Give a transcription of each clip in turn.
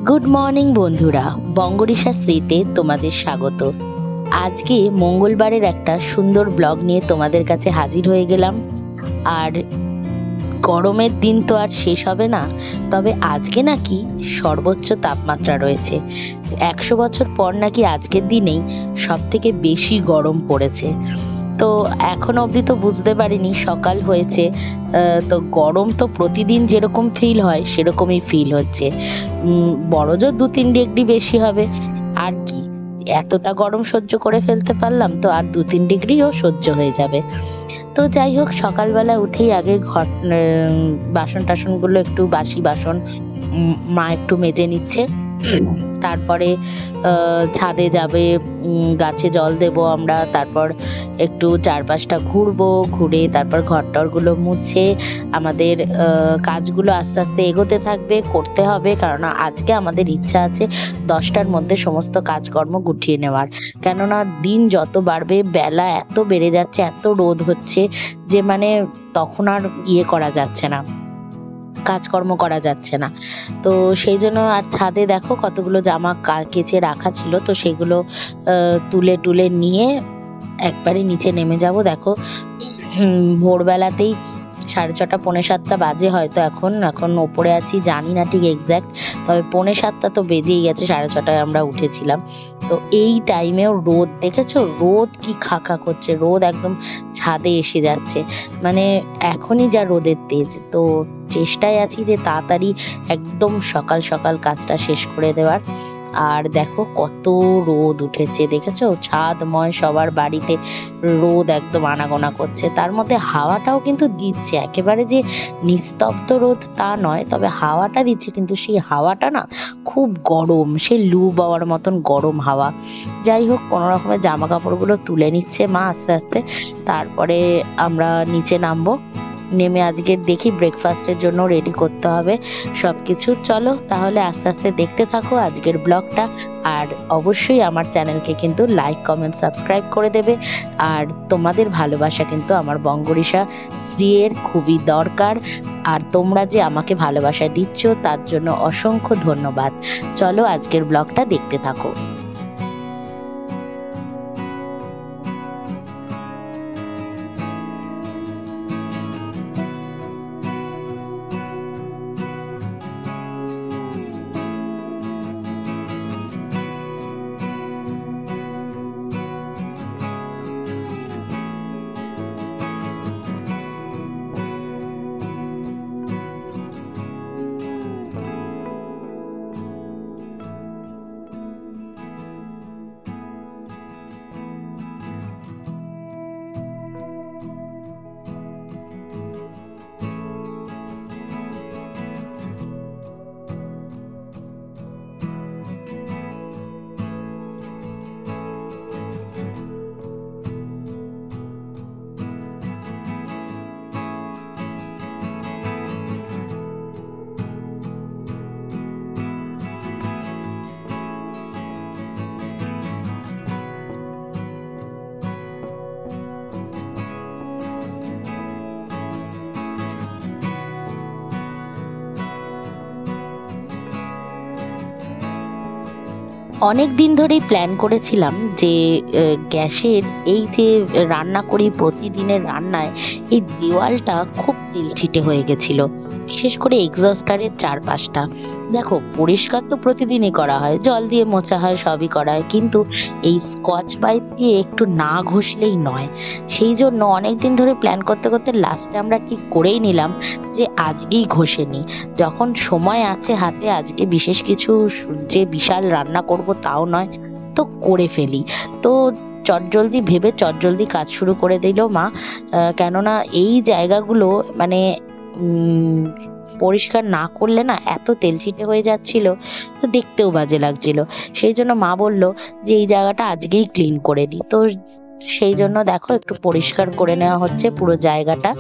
Good morning বন্ধুরা, বঙ্গরিসা শ্রীতে তোমাদের স্বাগত। আজকে মঙ্গলবারের একটা সুন্দর ব্লগ নিয়ে তোমাদের কাছে হাজির হয়ে গেলাম। আর গরমের দিন তো আর শেষ হবে না, তবে আজকে নাকি সর্বোচ্চ তাপমাত্রা রয়েছে। 100 বছর পর নাকি আজকের দিনেই সব থেকে বেশি গরম পড়েছে। তো এখনো অবধি তো বুঝতে পারিনি, সকাল হয়েছে। তো গরম তো প্রতিদিন যেরকম ফিল হয় সেরকমই ফিল হচ্ছে। বড়জোর 2-3 ডিগ্রি বেশি হবে, আর কি। এতটা গরম সহ্য করে ফেলতে পারলাম, তো আর 2-3 ডিগ্রিও সহ্য হয়ে যাবে। তো যাই হোক, সকালবেলা উঠেই আগে বাসন টাসনগুলো, একটু বাসি বাসন মা একটু মেজে নিচ্ছে। তারপরে ছাদে যাবে, গাছে জল দেব আমরা। তারপর একটু চারপাশটা ঘুরবো, ঘুরে তারপর ঘরটরগুলো মুছে আমাদের কাজগুলো আস্তে আস্তে এগোতে থাকবে, করতে হবে। কারণ আজকে আমাদের ইচ্ছা আছে 10টার মধ্যে সমস্ত কাজকর্ম গুটিয়ে নেওয়ার। কেননা দিন যত বাড়বে, বেলা এত বেড়ে যাচ্ছে, এত রোদ হচ্ছে যে মানে তখন আর করা যাচ্ছে না, কাজকর্ম করা যাচ্ছে না। তো সেই জন্য আর ছাদে দেখো কতগুলো জামা কেচে রাখা ছিল, তো সেগুলো তুলে টুলে নিয়ে একবারে নিচে নেমে যাব। দেখো ভোরবেলাতেই 6:30 6:45 বাজে হয়তো। এখন ওপরে আছি, জানি না ঠিক এক্স্যাক্ট, তবে 6:45 তো বেজেই গেছে। 6:30 আমরা উঠেছিলাম। তো এই টাইমেও রোদ দেখেছো, রোদ কি খাকা করছে, রোদ একদম ছাদে এসে যাচ্ছে। মানে এখনই যা রোদের তেজ, তো চেষ্টায় আছি যে তাড়াতাড়ি একদম সকাল সকাল কাজটা শেষ করে দেওয়ার। আর দেখো কত রোদ উঠেছে, দেখেছো ছাদময় সবার বাড়িতে রোদ একদম আনাগোনা করছে। তার মধ্যে হাওয়াটাও কিন্তু দিচ্ছে, একেবারে যে নিস্তব্ধ রোদ তা নয়, তবে হাওয়াটা দিচ্ছে, কিন্তু সেই হাওয়াটা না খুব গরম, সে লু বাওয়ার মতন গরম হাওয়া। যাই হোক, কোনো রকমের জামা কাপড়গুলো তুলে নিচ্ছে মা আস্তে আস্তে। তারপরে আমরা নিচে নামবো, নেমে আজকে দেখি ব্রেকফাস্টের জন্য রেডি করতে হবে সবকিছু। চলো তাহলে আস্তে আস্তে দেখতে থাকো আজকের ব্লগটা। আর অবশ্যই আমার চ্যানেলকে কিন্তু লাইক, কমেন্ট, সাবস্ক্রাইব করে দেবে। আর তোমাদের ভালোবাসা কিন্তু আমার বঙ্গরিসা শ্রীয়ের খুবই দরকার। আর তোমরা যে আমাকে ভালোবাসা দিচ্ছ তার জন্য অসংখ্য ধন্যবাদ। চলো আজকের ব্লগটা দেখতে থাকো। অনেক দিন ধরেই প্ল্যান করেছিলাম যে গ্যাসের এই যে রান্না করি প্রতিদিনের রান্নায়, এই দেওয়ালটা খুব তেলছিটে হয়ে গেছিল, বিশেষ করে এক্সস্টারের চারপাশটা। দেখো পরিষ্কার তো প্রতিদিনই করা হয়, জল দিয়ে মোছা হয়, সবই করা হয়, কিন্তু এই স্কচ ব্রাইট দিয়ে একটু না ঘষলেই নয়। সেই জন্য অনেকদিন ধরে প্ল্যান করতে করতে লাস্টে আমরা ঠিক করেই নিলাম যে আজকেই ঘষে নিই। যখন সময় আছে হাতে, আজকে বিশেষ কিছু যে বিশাল রান্না করব তাও নয়, তো করে ফেলি। তো চটজলদি ভেবে চটজলদি কাজ শুরু করে দিল মা। কেননা এই জায়গাগুলো মানে পরিষ্কার না করলে না এত তেলচিটে হয়ে যাচ্ছিল, তো দেখতেও বাজে লাগছিল। সেই জন্য মা বলল যে এই জায়গাটা আজকেই ক্লিন করে দিই। তো সেই জন্য দেখো একটু পরিষ্কার করে নেওয়া হচ্ছে পুরো জায়গাটা।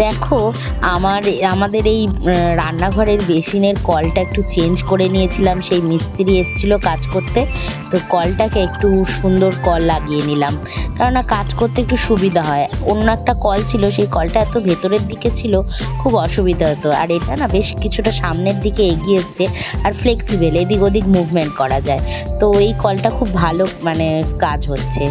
দেখো, আমাদের এই রান্নাঘরের বেসিনের কলটা একটু চেঞ্জ করে নিয়েছিলাম, সেই মিস্ত্রি এসেছিল কাজ করতে। তো কলটাকে একটু সুন্দর কল লাগিয়ে নিলাম, কেননা কাজ করতে একটু সুবিধা হয়। অন্য একটা কল ছিল, সেই কলটা এত ভেতরের দিকে ছিল, খুব অসুবিধা হতো। আর এটা না বেশ কিছুটা সামনের দিকে এগিয়ে এসছে, আর ফ্লেক্সিবল, এদিক ওদিক মুভমেন্ট করা যায়। তো এই কলটা খুব ভালো মানে কাজ হচ্ছে।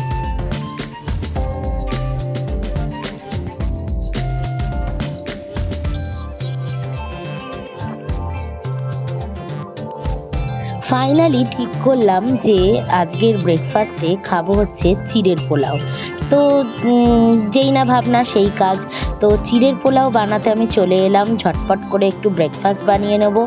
ফাইনালি ঠিক করলাম যে আজকের ব্রেকফাস্টে খাবো হচ্ছে চিড়ের পোলাও। তো যেই না ভাবনা সেই কাজ। তো চিড়ের পোলাও বানাতে আমি চলে এলাম, ঝটপট করে একটু ব্রেকফাস্ট বানিয়ে নেবো।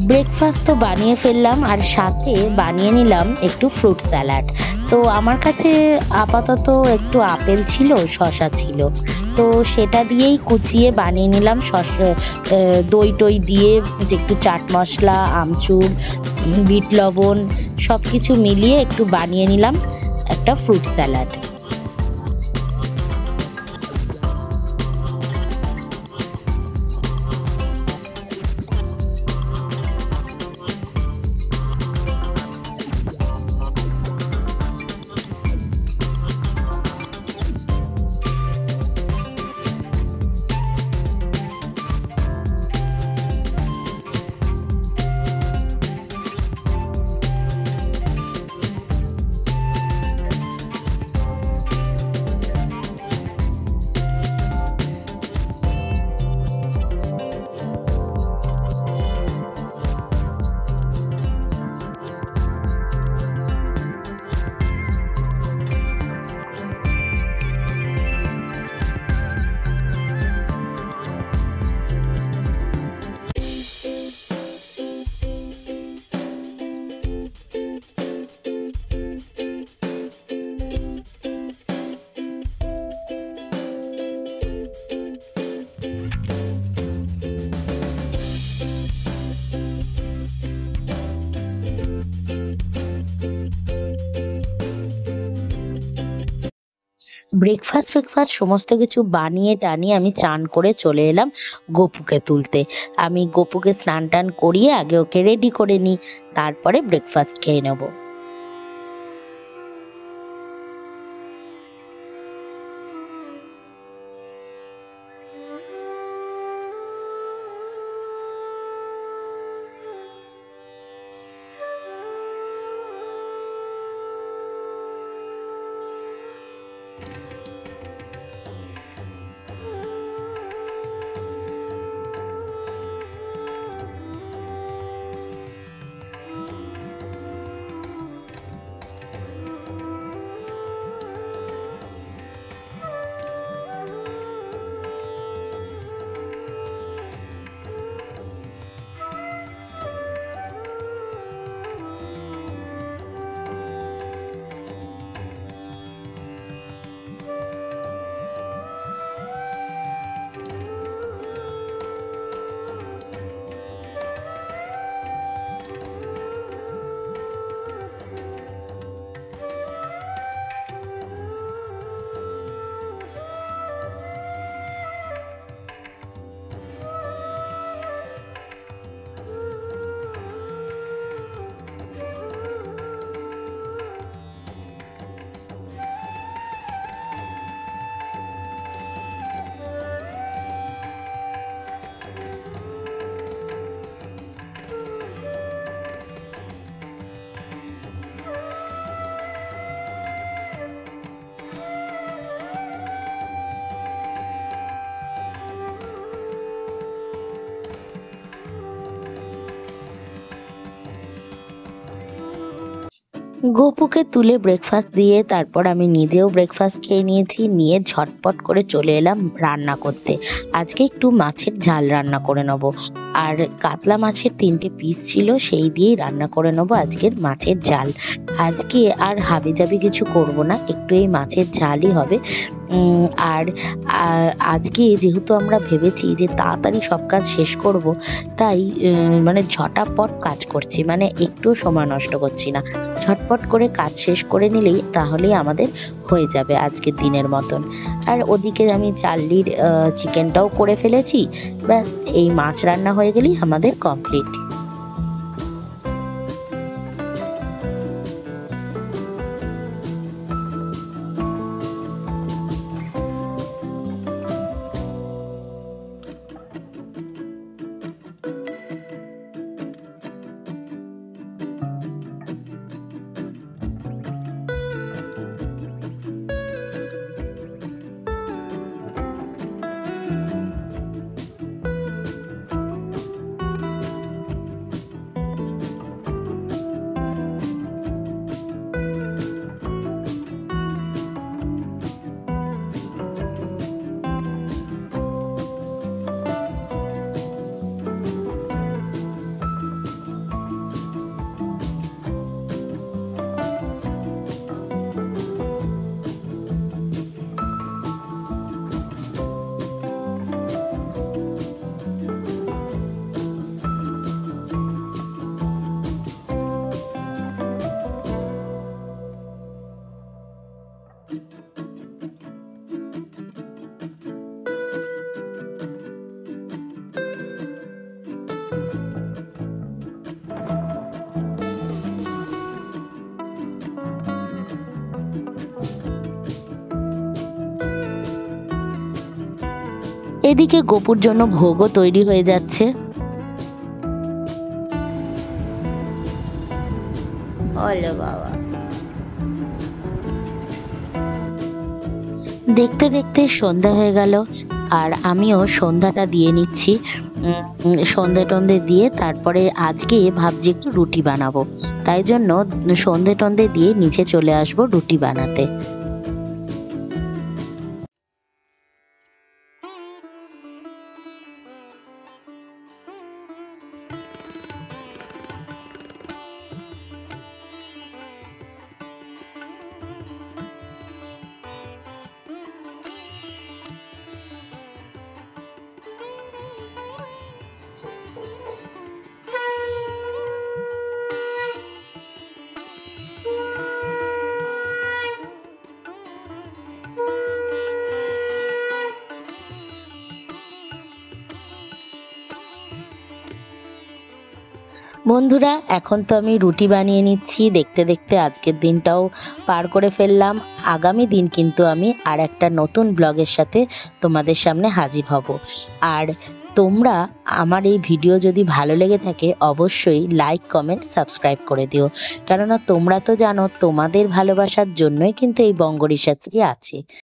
ব্রেকফাস্ট তো বানিয়ে ফেললাম, আর সাথে বানিয়ে নিলাম একটু ফ্রুট স্যালাড। তো আমার কাছে আপাতত একটু আপেল ছিল, শসা ছিল, তো সেটা দিয়েই কুচিয়ে বানিয়ে নিলাম। শসা, দই টই দিয়ে একটু চাট মশলা, আমচুর, বিট লবণ সব কিছু মিলিয়ে একটু বানিয়ে নিলাম একটা ফ্রুট স্যালাড। ব্রেকফাস্ট সমস্ত কিছু বানিয়ে টানিয়ে আমি চান করে চলে এলাম গপুকে তুলতে। আমি গপুকে স্নান টান করিয়ে আগে ওকে রেডি করে নিই, তারপরে ব্রেকফাস্ট খেয়ে নেবো। গপুকে তুলে ব্রেকফাস্ট দিয়ে তারপর আমি নিজেও ব্রেকফাস্ট খেয়ে নিয়েছি, নিয়ে ঝটপট করে চলে এলাম রান্না করতে। আজকে একটু মাছের ঝাল রান্না করে নেব। আর কাতলা মাছের ৩টে পিস ছিল, সেই দিয়েই রান্না করে নেব আজকের মাছের ঝাল। আজকে আর হাবিজাবি কিছু করব না, একটু এই মাছের ঝালই হবে। উম, আর আজকে যেহেতু আমরা ভেবেছি যে তাড়াতাড়ি সব কাজ শেষ করব, তাই মানে ঝটাপট কাজ করছি, মানে একটুও সময় নষ্ট করছি না। ঝটপট করে কাজ শেষ করে নিলেই তাহলেই আমাদের হয়ে যাবে আজকের দিনের মতন। আর ওদিকে আমি চার্লির চিকেনটাও করে ফেলেছি। ব্যাস, এই মাছ রান্না হয়ে গেলেই আমাদের কমপ্লিট। এদিকে গপুর জন্য ভোগও তৈরি হয়ে যাচ্ছে। ওলে বাবা! দেখতে দেখতে সন্ধ্যা হয়ে গেল, আর আমিও সন্ধ্যাটা দিয়ে নিচ্ছি। সন্ধে টন্ধে দিয়ে তারপরে আজকে ভাবছি একটু রুটি বানাবো, তাই জন্য সন্ধে টন্ধে দিয়ে নিচে চলে আসবো রুটি বানাতে। বন্ধুরা, এখন তো আমি রুটি বানিয়ে নিচ্ছি, দেখতে দেখতে আজকের দিনটাও পার করে ফেললাম। আগামী দিন কিন্তু আমি আর একটা নতুন ব্লগের সাথে তোমাদের সামনে হাজির হব। আর তোমরা আমার এই ভিডিও যদি ভালো লেগে থাকে অবশ্যই লাইক, কমেন্ট, সাবস্ক্রাইব করে দিও, কেননা তোমরা তো জানো তোমাদের ভালোবাসার জন্যই কিন্তু এই বঙ্গরিশাত্রী আছে।